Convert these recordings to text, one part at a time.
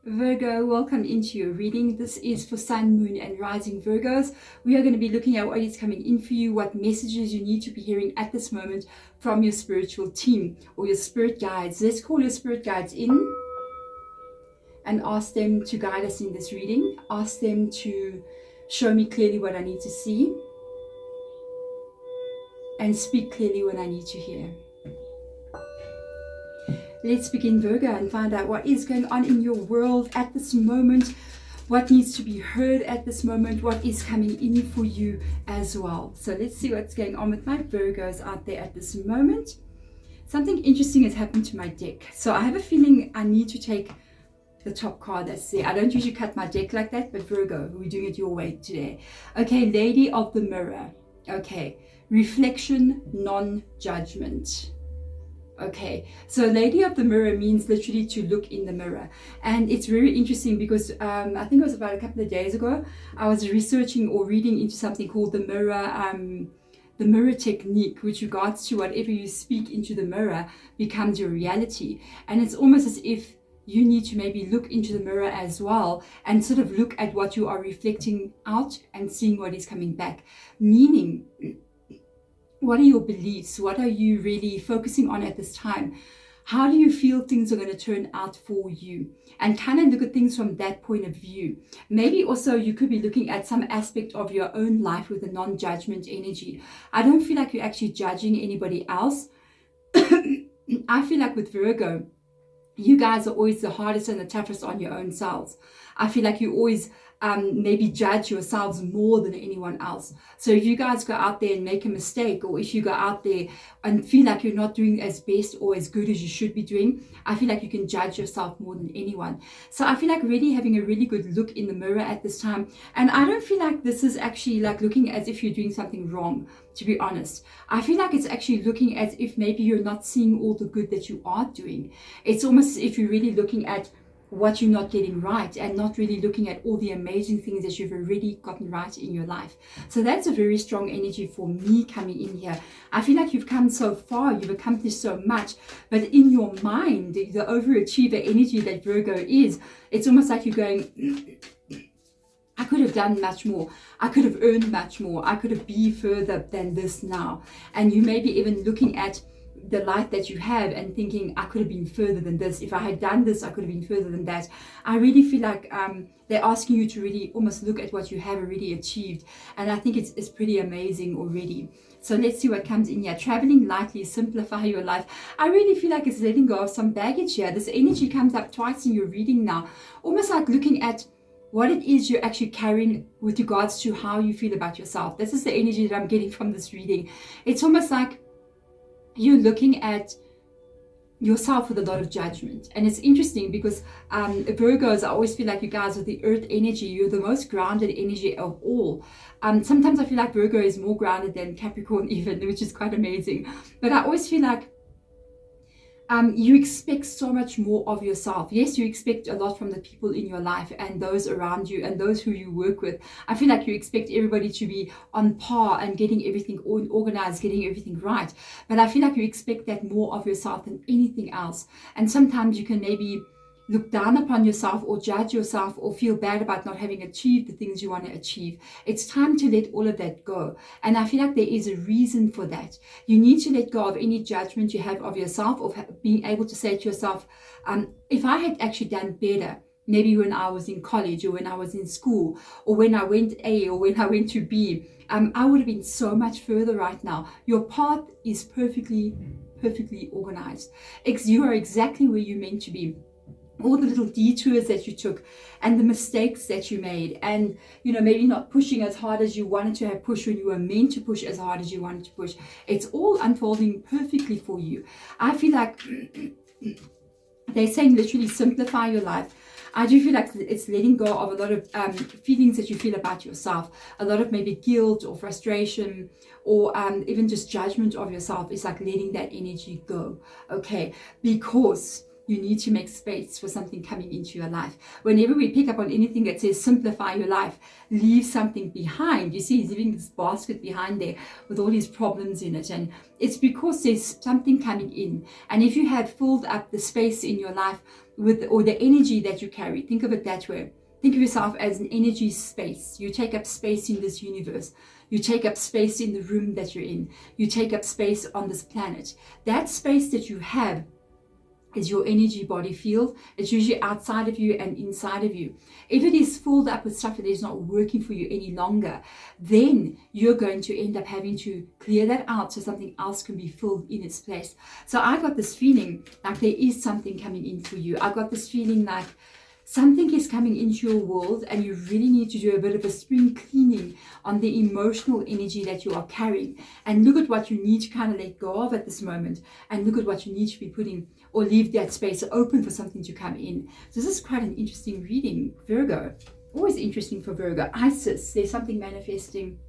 Virgo, welcome into your reading. This is for Sun, Moon and Rising Virgos. We are going to be looking at what is coming in for you, what messages you need to be hearing at this moment from your spiritual team or your spirit guides. Let's call your spirit guides in and ask them to guide us in this reading. Ask them to show me clearly what I need to see and speak clearly when I need to hear. Let's begin, Virgo, and find out what is going on in your world at this moment, what needs to be heard at this moment, what is coming in for you as well. So let's see what's going on with my Virgos out there at this moment. Something interesting has happened to my deck. So I have a feeling I need to take the top card that's there. I don't usually cut my deck like that, but Virgo, we're doing it your way today. Okay, Lady of the Mirror. Okay, reflection, non-judgment. Okay, so Lady of the Mirror means literally to look in the mirror. And it's very interesting because I think it was about a couple of days ago, I was researching or reading into something called the mirror technique, which regards to whatever you speak into the mirror becomes your reality. And it's almost as if you need to maybe look into the mirror as well and sort of look at what you are reflecting out and seeing what is coming back. Meaning, what are your beliefs? What are you really focusing on at this time? How do you feel things are going to turn out for you? And kind of look at things from that point of view. Maybe also you could be looking at some aspect of your own life with a non-judgment energy. I don't feel like you're actually judging anybody else. I feel like with Virgo, you guys are always the hardest and the toughest on your own selves. I feel like you always maybe judge yourselves more than anyone else. So if you guys go out there and make a mistake, or if you go out there and feel like you're not doing as best or as good as you should be doing, I feel like you can judge yourself more than anyone. So I feel like really having a really good look in the mirror at this time. And I don't feel like this is actually like looking as if you're doing something wrong, to be honest. I feel like it's actually looking as if maybe you're not seeing all the good that you are doing. It's almost as if you're really looking at what you're not getting right and not really looking at all the amazing things that you've already gotten right in your life. So that's a very strong energy for me coming in here. I feel like you've come so far, you've accomplished so much, but in your mind, the overachiever energy that Virgo is, it's almost like you're going, I could have done much more. I could have earned much more. I could have been further than this now. And you may be even looking at the life that you have and thinking, I could have been further than this. If I had done this, I could have been further than that. I really feel like they're asking you to really almost look at what you have already achieved. And I think it's pretty amazing already. So let's see what comes in here. Traveling lightly, simplify your life. I really feel like it's letting go of some baggage here. This energy comes up twice in your reading now. Almost like looking at what it is you're actually carrying with regards to how you feel about yourself. This is the energy that I'm getting from this reading. It's almost like you're looking at yourself with a lot of judgment. And it's interesting because Virgos, I always feel like you guys with the earth energy, you're the most grounded energy of all. Sometimes I feel like Virgo is more grounded than Capricorn even, which is quite amazing. But I always feel like you expect so much more of yourself. Yes, you expect a lot from the people in your life and those around you and those who you work with. I feel like you expect everybody to be on par and getting everything organized, getting everything right. But I feel like you expect that more of yourself than anything else. And sometimes you can maybe look down upon yourself or judge yourself or feel bad about not having achieved the things you want to achieve. It's time to let all of that go. And I feel like there is a reason for that. You need to let go of any judgment you have of yourself, of being able to say to yourself, if I had actually done better, maybe when I was in college or when I was in school or when I went A or when I went to B, I would have been so much further right now. Your path is perfectly organized. You are exactly where you're meant to be. All the little detours that you took and the mistakes that you made, and maybe not pushing as hard as you wanted to have pushed when you were meant to push as hard as you wanted to push. It's all unfolding perfectly for you. I feel like they're saying literally simplify your life. I do feel like it's letting go of a lot of feelings that you feel about yourself, a lot of maybe guilt or frustration or even just judgment of yourself. It's like letting that energy go, okay? Because you need to make space for something coming into your life. Whenever we pick up on anything that says simplify your life, leave something behind. You see, he's leaving this basket behind there with all these problems in it. And it's because there's something coming in. And if you had filled up the space in your life with, or the energy that you carry, think of it that way. Think of yourself as an energy space. You take up space in this universe. You take up space in the room that you're in. You take up space on this planet. That space that you have is your energy body field. It's usually outside of you and inside of you. If it is filled up with stuff that is not working for you any longer, then you're going to end up having to clear that out so something else can be filled in its place. So I got this feeling like there is something coming in for you. I got this feeling like something is coming into your world and you really need to do a bit of a spring cleaning on the emotional energy that you are carrying, and look at what you need to kind of let go of at this moment, and look at what you need to be putting, or leave that space open for something to come in. So this is quite an interesting reading, Virgo. Always interesting for Virgo. Isis, there's something manifesting.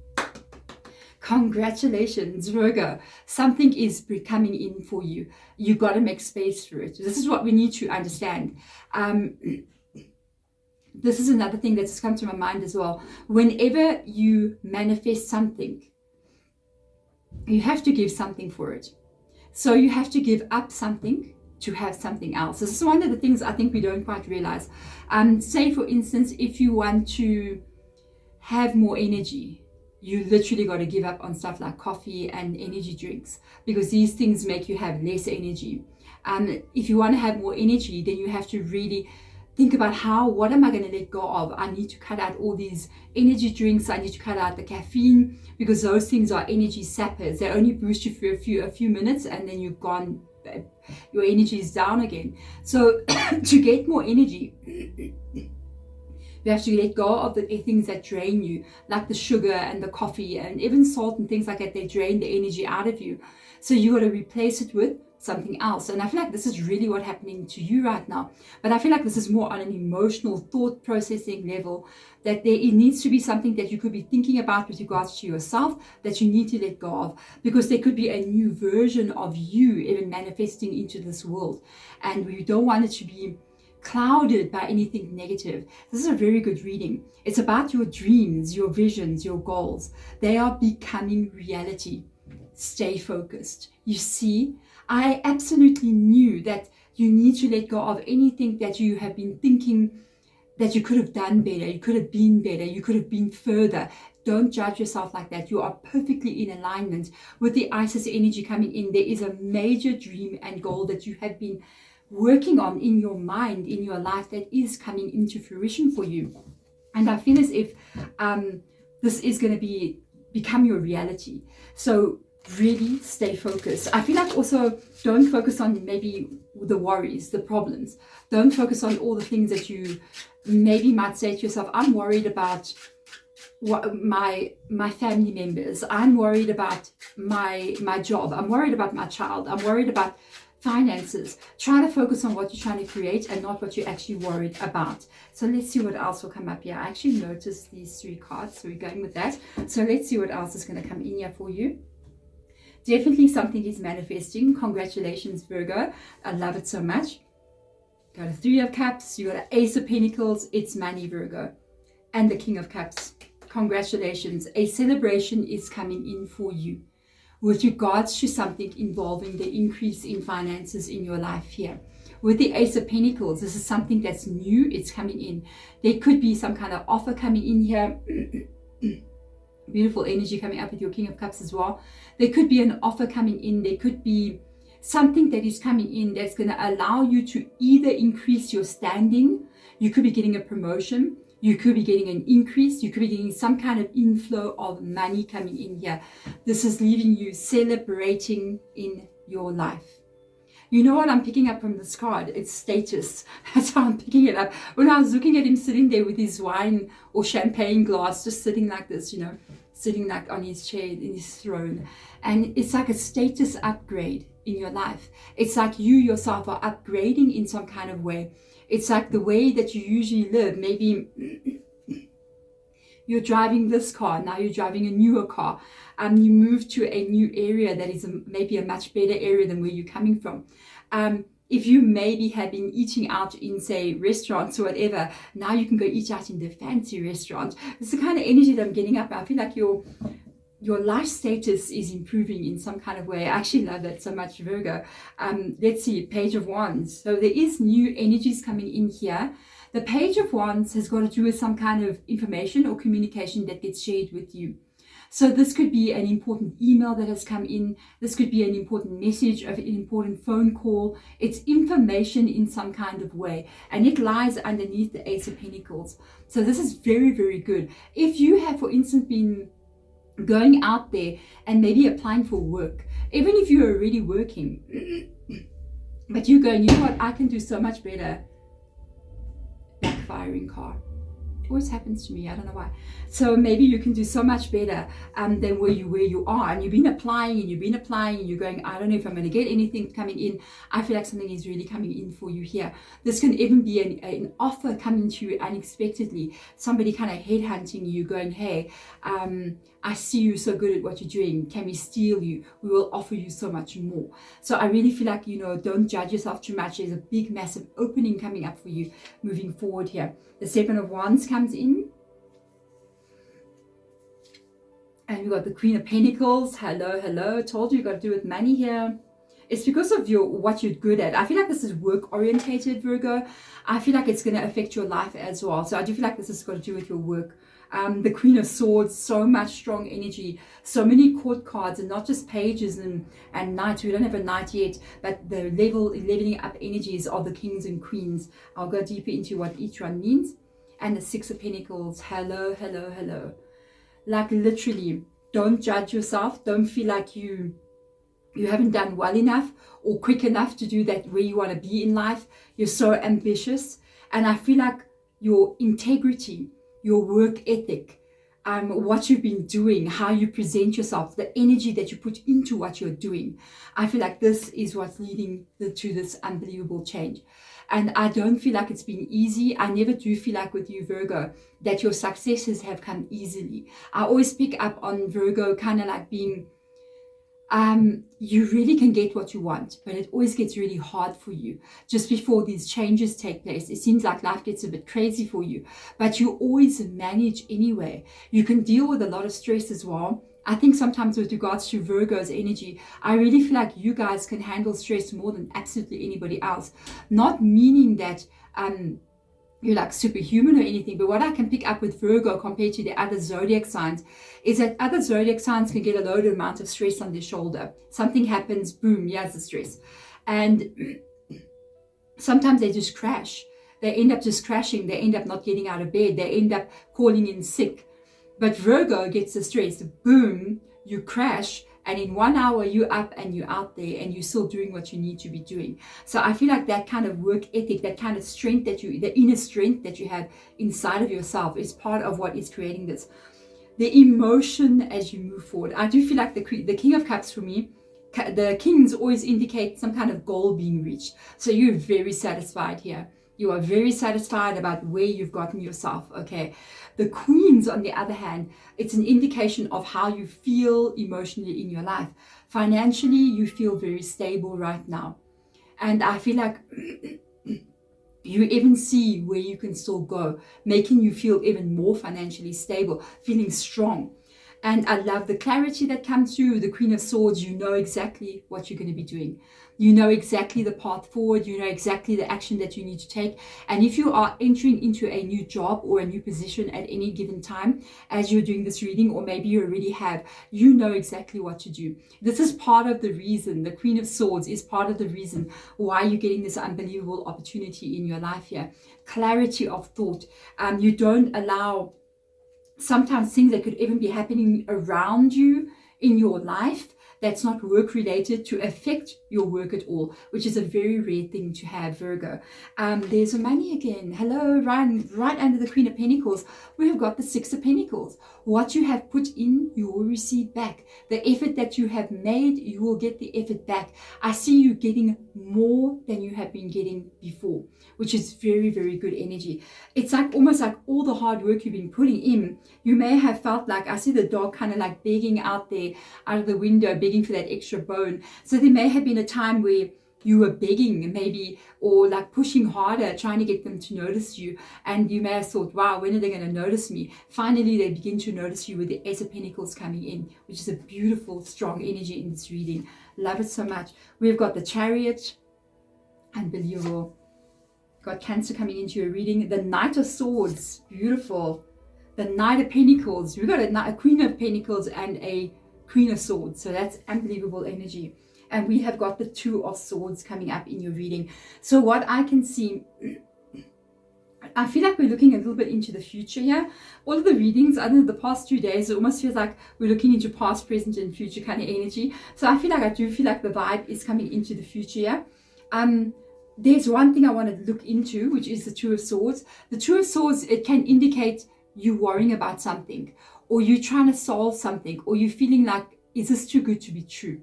Congratulations, Virgo. Something is coming in for you. You've got to make space for it. This is what we need to understand. This is another thing that's come to my mind as well. Whenever you manifest something, you have to give something for it. So you have to give up something to have something else. This is one of the things I think we don't quite realize. Say, for instance, if you want to have more energy, you literally got to give up on stuff like coffee and energy drinks, because these things make you have less energy. If you want to have more energy, then you have to really think about what am I going to let go of? I need to cut out all these energy drinks. I need to cut out the caffeine, because those things are energy sappers. They only boost you for a few minutes, and then you're gone. Your energy is down again. So to get more energy, you have to let go of the things that drain you, like the sugar and the coffee and even salt and things like that. They drain the energy out of you. So you got to replace it with something else. And I feel like this is really what's happening to you right now. But I feel like this is more on an emotional thought processing level, that it needs to be something that you could be thinking about with regards to yourself that you need to let go of, because there could be a new version of you even manifesting into this world. And we don't want it to be clouded by anything negative. This is a very good reading. It's about your dreams, your visions, your goals. They are becoming reality. Stay focused. You see, I absolutely knew that you need to let go of anything that you have been thinking that you could have done better, you could have been better, you could have been further. Don't judge yourself like that. You are perfectly in alignment with the Isis energy coming in. There is a major dream and goal that you have been working on in your mind, in your life, that is coming into fruition for you. And I feel as if this is going to become your reality. So really stay focused. I feel like also don't focus on maybe the worries, the problems. Don't focus on all the things that you maybe might say to yourself. I'm worried about my family members. I'm worried about my job. I'm worried about my child. I'm worried about finances. Try to focus on what you're trying to create and not what you're actually worried about. So let's see what else will come up here. I actually noticed these 3 cards, so we're going with that. So let's see what else is going to come in here for you. Definitely something is manifesting. Congratulations, Virgo. I love it so much. Got a 3 of Cups. You got an Ace of Pentacles. It's money, Virgo. And the King of Cups. Congratulations. A celebration is coming in for you with regards to something involving the increase in finances in your life here. With the Ace of Pentacles, this is something that's new. It's coming in. There could be some kind of offer coming in here. Beautiful energy coming up with your King of Cups as well. There could be an offer coming in. There could be something that is coming in that's going to allow you to either increase your standing. You could be getting a promotion. You could be getting an increase. You could be getting some kind of inflow of money coming in here. This is leaving you celebrating in your life. You know what I'm picking up from this card? It's status. That's how I'm picking it up. When I was looking at him sitting there with his wine or champagne glass, just sitting like this, you know, sitting like on his chair, in his throne. And it's like a status upgrade in your life. It's like you yourself are upgrading in some kind of way. It's like the way that you usually live. Maybe you're driving this car, now you're driving a newer car. You move to a new area that is maybe a much better area than where you're coming from. if you maybe have been eating out in, say, restaurants or whatever, now you can go eat out in the fancy restaurant. It's the kind of energy that I'm getting up. I feel like your life status is improving in some kind of way. I actually love that so much, Virgo. Let's see, Page of Wands. So there is new energies coming in here. The Page of Wands has got to do with some kind of information or communication that gets shared with you. So this could be an important email that has come in. This could be an important message, of an important phone call. It's information in some kind of way, and it lies underneath the Ace of Pentacles. So this is very, very good. If you have, for instance, been going out there and maybe applying for work, even if you're already working, but you're going, you know what, I can do so much better. Backfiring card. Always happens to me, I don't know why. So maybe you can do so much better than where you are, and you've been applying and you're going, I don't know if I'm going to get anything coming in. I feel like something is really coming in for you here. This can even be an offer coming to you unexpectedly, somebody kind of headhunting you, going, hey, I see you so good at what you're doing, can we steal you? We will offer you so much more. So I really feel like, don't judge yourself too much. There's a big massive opening coming up for you moving forward here. The Seven of Wands comes in, and we've got the Queen of Pentacles. Hello, told you got to do with money here. It's because of what you're good at. I feel like this is work orientated, Virgo. I feel like it's going to affect your life as well. So I do feel like this has got to do with your work. The Queen of Swords, so much strong energy, so many court cards, and not just pages and knights. We don't have a knight yet, but the leveling up energies of the kings and queens. I'll go deeper into what each one means. And the Six of Pentacles. Hello. Like literally, don't judge yourself. Don't feel like you haven't done well enough or quick enough to do that where you want to be in life. You're so ambitious, and I feel like your integrity, your work ethic, what you've been doing, how you present yourself, the energy that you put into what you're doing. I feel like this is what's leading to this unbelievable change. And I don't feel like it's been easy. I never do feel like with you, Virgo, that your successes have come easily. I always pick up on Virgo kind of like being, you really can get what you want, but it always gets really hard for you just before these changes take place. It seems like life gets a bit crazy for you, but you always manage anyway. You can deal with a lot of stress as well. I think sometimes with regards to Virgo's energy, I really feel like you guys can handle stress more than absolutely anybody else. Not meaning that you're like superhuman or anything, but what I can pick up with Virgo compared to the other zodiac signs is that other zodiac signs can get a load amount of stress on their shoulder. Something happens, boom, here's the stress. And sometimes they just crash. They end up just crashing. They end up not getting out of bed. They end up calling in sick. But Virgo gets the stress, boom, you crash, and in 1 hour you're up and you're out there and you're still doing what you need to be doing. So I feel like that kind of work ethic, that kind of strength the inner strength that you have inside of yourself is part of what is creating this. The emotion as you move forward. I do feel like the King of Cups for me, the kings always indicate some kind of goal being reached. So you're very satisfied here. You are very satisfied about where you've gotten yourself, okay? The queens, on the other hand, it's an indication of how you feel emotionally in your life. Financially, you feel very stable right now. And I feel like you even see where you can still go, making you feel even more financially stable, feeling strong. And I love the clarity that comes through the Queen of Swords. You know exactly what you're going to be doing. You know exactly the path forward. You know exactly the action that you need to take. And if you are entering into a new job or a new position at any given time, as you're doing this reading, or maybe you already have, you know exactly what to do. This is part of the reason, the Queen of Swords is part of the reason why you're getting this unbelievable opportunity in your life here. Clarity of thought. You don't allow sometimes things that could even be happening around you in your life that's not work related to affect your work at all, which is a very rare thing to have, Virgo. There's a money again. Hello, right under the Queen of Pentacles, we have got the Six of Pentacles. What you have put in, you will receive back. The effort that you have made, you will get the effort back. I see you getting more than you have been getting before, which is very, very good energy. It's like almost like all the hard work you've been putting in, you may have felt like, I see the dog kind of like begging out there, out of the window, begging for that extra bone. So there may have been a time where you were begging maybe, or like pushing harder, trying to get them to notice you. And you may have thought, wow, when are they going to notice me? Finally, they begin to notice you with the Ace of Pentacles coming in, which is a beautiful, strong energy in this reading. Love it so much. We've got the Chariot, unbelievable. Got Cancer coming into your reading. The Knight of Swords, beautiful. The Knight of Pentacles. We've got a Queen of Pentacles and a Queen of Swords. So that's unbelievable energy. And we have got the Two of Swords coming up in your reading. So what I can see, I feel like we're looking a little bit into the future here. All of the readings, other than the past 2 days, it almost feels like we're looking into past, present, and future kind of energy. So I do feel like the vibe is coming into the future here. There's one thing I want to look into, which is the Two of Swords. The Two of Swords, it can indicate you worrying about something, or you trying to solve something, or you feeling like, is this too good to be true?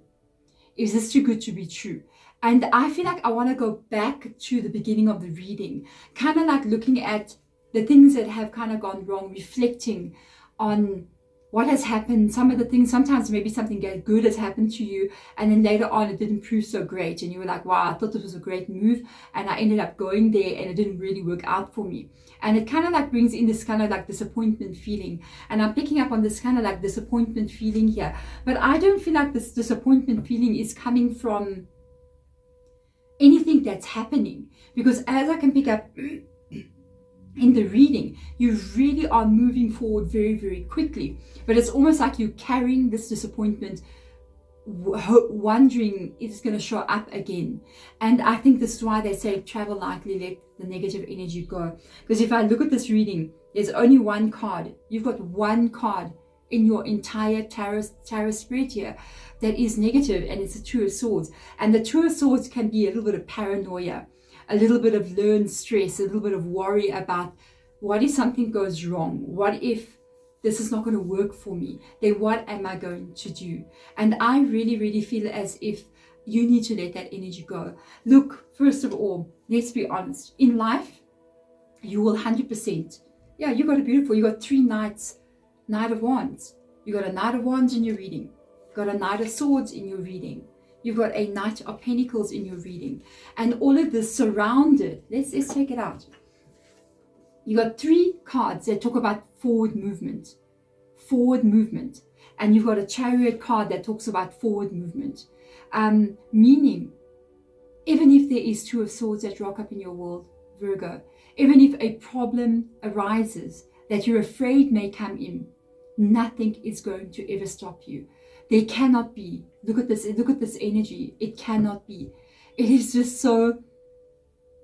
Is this too good to be true? And I feel like I want to go back to the beginning of the reading, kind of like looking at the things that have kind of gone wrong, reflecting on what has happened, some of the things. Sometimes maybe something good has happened to you, and then later on it didn't prove so great, and you were like, wow, I thought this was a great move, and I ended up going there and it didn't really work out for me. And it kind of like brings in this kind of like disappointment feeling, and I'm picking up on this kind of like disappointment feeling here. But I don't feel like this disappointment feeling is coming from anything that's happening, because as I can pick up in the reading, you really are moving forward very, very quickly. But it's almost like you're carrying this disappointment, wondering if it's going to show up again. And I think this is why they say travel lightly, let the negative energy go. Because if I look at this reading, there's only one card. You've got one card in your entire tarot spread here that is negative, and it's the Two of Swords. And the Two of Swords can be a little bit of paranoia, a little bit of learned stress, a little bit of worry about, what if something goes wrong? What if this is not going to work for me? Then what am I going to do? And I really, really feel as if you need to let that energy go. Look, first of all, let's be honest. In life, you will 100%. Yeah, you got a beautiful, you got 3 knights, Knight of Wands. You got a Knight of Wands in your reading. You got a Knight of Swords in your reading. You've got a Knight of Pentacles in your reading. And all of this surrounded, let's take it out. You got 3 cards that talk about forward movement. Forward movement. And you've got a Chariot card that talks about forward movement. Meaning, even if there is Two of Swords that rock up in your world, Virgo, even if a problem arises that you're afraid may come in, nothing is going to ever stop you. There cannot be. Look at this energy. It cannot be. It is just so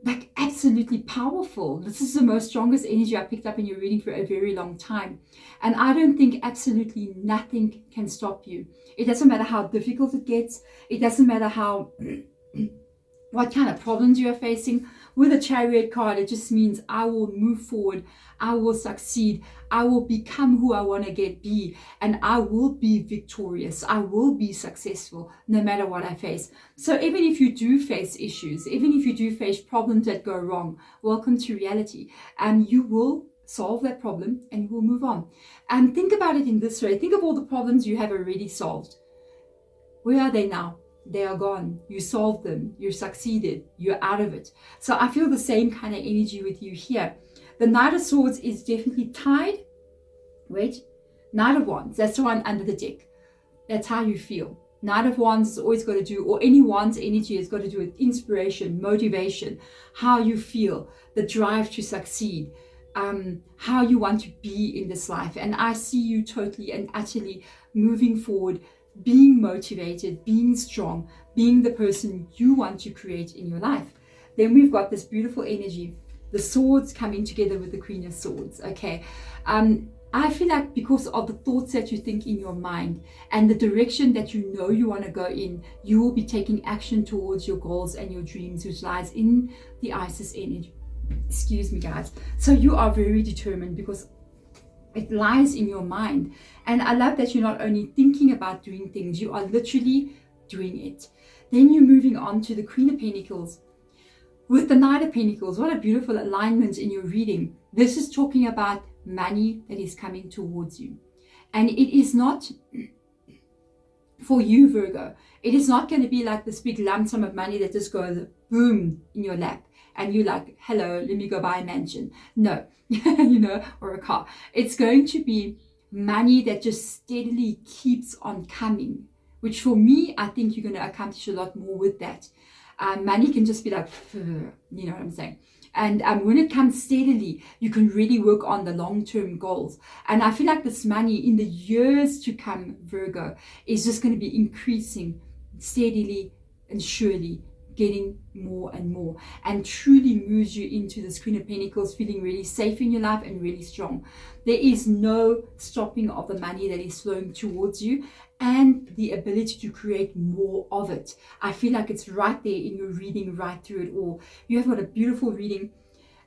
like absolutely powerful. This is the most strongest energy I picked up in your reading for a very long time. And I don't think absolutely nothing can stop you. It doesn't matter how difficult it gets. It doesn't matter how what kind of problems you are facing. With a Chariot card, it just means I will move forward, I will succeed, I will become who I want to be, and I will be victorious, I will be successful no matter what I face. So even if you do face issues, even if you do face problems that go wrong, welcome to reality, and you will solve that problem and you will move on. And think about it in this way. Think of all the problems you have already solved. Where are they now? They are gone. You solved them. You succeeded. You're out of it. So I feel the same kind of energy with you here. The Knight of Swords is definitely tied. Wait. Knight of Wands. That's the one under the deck. That's how you feel. Knight of Wands has always got to do, or any Wands energy has got to do with inspiration, motivation, how you feel, the drive to succeed, how you want to be in this life. And I see you totally and utterly moving forward, being motivated, being strong, being the person you want to create in your life. Then we've got this beautiful energy, the swords coming together with the Queen of Swords. Okay, I feel like because of the thoughts that you think in your mind and the direction that you know you want to go in, you will be taking action towards your goals and your dreams, which lies in the Isis energy. Excuse me, guys. So you are very determined because it lies in your mind. And I love that you're not only thinking about doing things, you are literally doing it. Then you're moving on to the Queen of Pentacles with the Knight of Pentacles. What a beautiful alignment in your reading. This is talking about money that is coming towards you. And it is not for you, Virgo, it is not going to be like this big lump sum of money that just goes boom in your lap and you're like, hello, let me go buy a mansion. No, you know, or a car. It's going to be money that just steadily keeps on coming, which for me, I think you're going to accomplish a lot more with that. Money can just be like, you know what I'm saying? And when it comes steadily, you can really work on the long-term goals. And I feel like this money in the years to come, Virgo, is just going to be increasing steadily and surely, getting more and more, and truly moves you into this Queen of Pentacles, feeling really safe in your life and really strong. There is no stopping of the money that is flowing towards you, and the ability to create more of it. I feel like it's right there in your reading, right through it all. You have got a beautiful reading,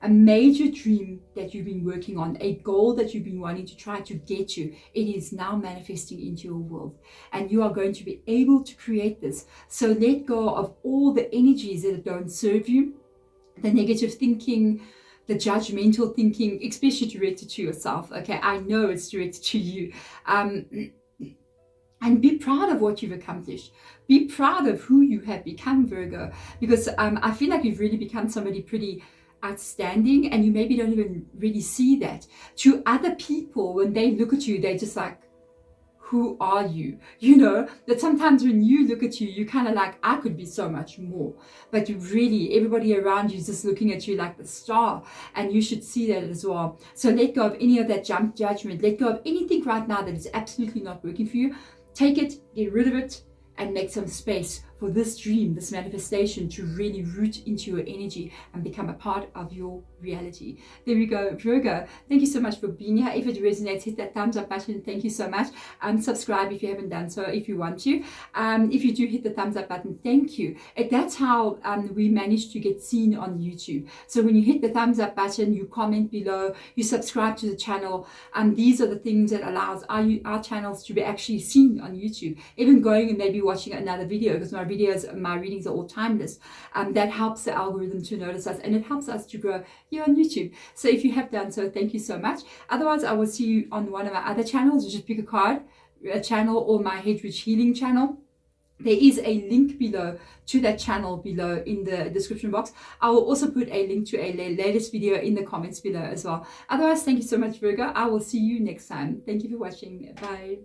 a major dream that you've been working on, a goal that you've been wanting to try to get to. It is now manifesting into your world, and you are going to be able to create this. So let go of all the energies that don't serve you, the negative thinking, the judgmental thinking, especially directed to yourself. Okay, I know it's directed to you. And be proud of what you've accomplished. Be proud of who you have become, Virgo, because I feel like you've really become somebody pretty outstanding, and you maybe don't even really see that. To other people, when they look at you, they're just like, who are you? You know, that sometimes when you look at you, you kind of like, I could be so much more. But really, everybody around you is just looking at you like the star, and you should see that as well. So let go of any of that judgment. Let go of anything right now that is absolutely not working for you. Take it, get rid of it, and make some space for this dream, this manifestation to really root into your energy and become a part of your reality. There we go, Virgo. Thank you so much for being here. If it resonates, hit that thumbs up button. Thank you so much. Subscribe if you haven't done so, if you want to. If you do hit the thumbs up button, thank you. That's how we managed to get seen on YouTube. So when you hit the thumbs up button, you comment below, you subscribe to the channel, these are the things that allows our channels to be actually seen on YouTube. Even going and maybe watching another video, because my readings are all timeless. That helps the algorithm to notice us, and it helps us to grow here on YouTube. So if you have done so, thank you so much. Otherwise, I will see you on one of my other channels. You just pick a card, a channel, or my Head Rich Healing channel. There is a link below to that channel below in the description box. I will also put a link to a latest video in the comments below as well. Otherwise, thank you so much, Virgo. I will see you next time. Thank you for watching. Bye.